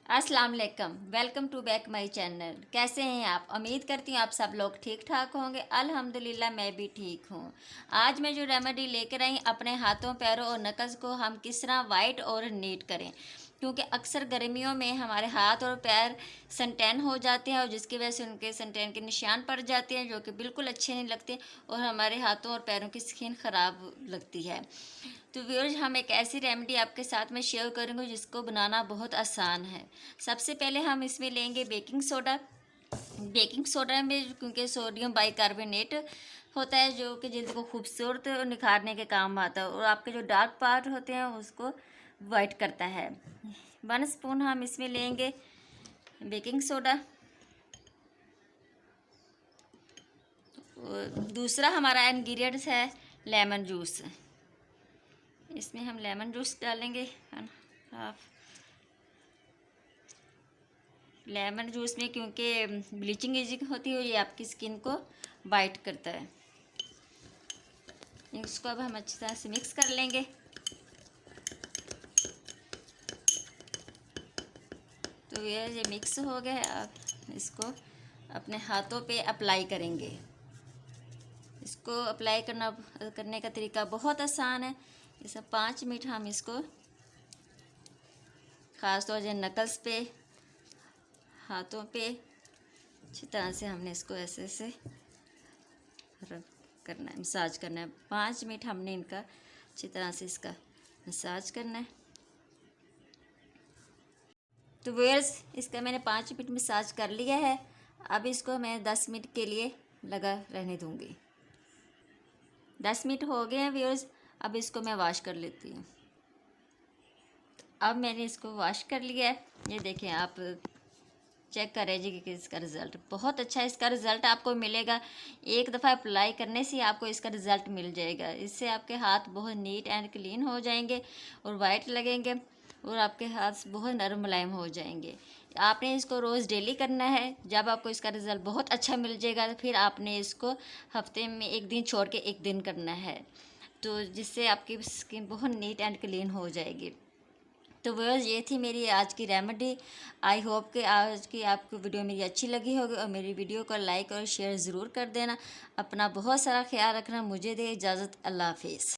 अस्सलाम वालेकुम। Welcome to back my channel. कैसे हैं आप? उम्मीद करती हूँ आप सब लोग ठीक ठाक होंगे। अल्हम्दुलिल्लाह मैं भी ठीक हूँ। आज मैं जो रेमेडी लेकर आई, अपने हाथों पैरों और नकज़ को हम किस तरह वाइट और नीट करें, क्योंकि अक्सर गर्मियों में हमारे हाथ और पैर सनटैन हो जाते हैं और जिसकी वजह से उनके सनटैन के निशान पड़ जाते हैं, जो कि बिल्कुल अच्छे नहीं लगते और हमारे हाथों और पैरों की स्किन ख़राब लगती है। तो व्यूअर्स, हम एक ऐसी रेमेडी आपके साथ में शेयर करेंगे जिसको बनाना बहुत आसान है। सबसे पहले हम इसमें लेंगे बेकिंग सोडा। बेकिंग सोडा में क्योंकि सोडियम बाइकार्बोनेट होता है, जो कि जल्द को खूबसूरत और निखारने के काम आता है और आपके जो डार्क पार्ट होते हैं उसको वाइट करता है। 1 स्पून हम इसमें लेंगे बेकिंग सोडा। और दूसरा हमारा इंग्रेडिएंट्स है लेमन जूस। इसमें हम लेमन जूस डालेंगे हाफ। लेमन जूस में क्योंकि ब्लीचिंग एजेंट होती है, ये आपकी स्किन को वाइट करता है। इसको अब हम अच्छी तरह से मिक्स कर लेंगे। तो ये मिक्स हो गया है। अब इसको अपने हाथों पे अप्लाई करेंगे। इसको अप्लाई करने का तरीका बहुत आसान है। इसे 5 मिनट हम इसको ख़ास तौर से नकल्स पे, हाथों पे अच्छी तरह से हमने इसको ऐसे ऐसे करना है, मसाज करना है। 5 मिनट हमने इनका अच्छी तरह से इसका मसाज करना है। तो व्यूअर्स, इसका मैंने 5 मिनट मसाज कर लिया है। अब इसको मैं 10 मिनट के लिए लगा रहने दूँगी। 10 मिनट हो गए हैं व्यूअर्स। अब इसको मैं वॉश कर लेती हूँ। अब मैंने इसको वॉश कर लिया है। ये देखें, आप चेक करें जी कि इसका रिज़ल्ट बहुत अच्छा है। इसका रिज़ल्ट आपको मिलेगा, एक दफ़ा अप्लाई करने से आपको इसका रिज़ल्ट मिल जाएगा। इससे आपके हाथ बहुत नीट एंड क्लीन हो जाएंगे और वाइट लगेंगे और आपके हाथ बहुत नरम मुलायम हो जाएंगे। आपने इसको रोज़ डेली करना है। जब आपको इसका रिज़ल्ट बहुत अच्छा मिल जाएगा तो फिर आपने इसको हफ्ते में 1 दिन छोड़ के 1 दिन करना है, तो जिससे आपकी स्किन बहुत नीट एंड क्लीन हो जाएगी। तो व्यूअर्स, ये थी मेरी आज की रेमेडी। आई होप कि आज की आपको वीडियो मेरी अच्छी लगी होगी और मेरी वीडियो को लाइक और शेयर ज़रूर कर देना। अपना बहुत सारा ख्याल रखना। मुझे दे इजाज़त। अल्लाह हाफिज़।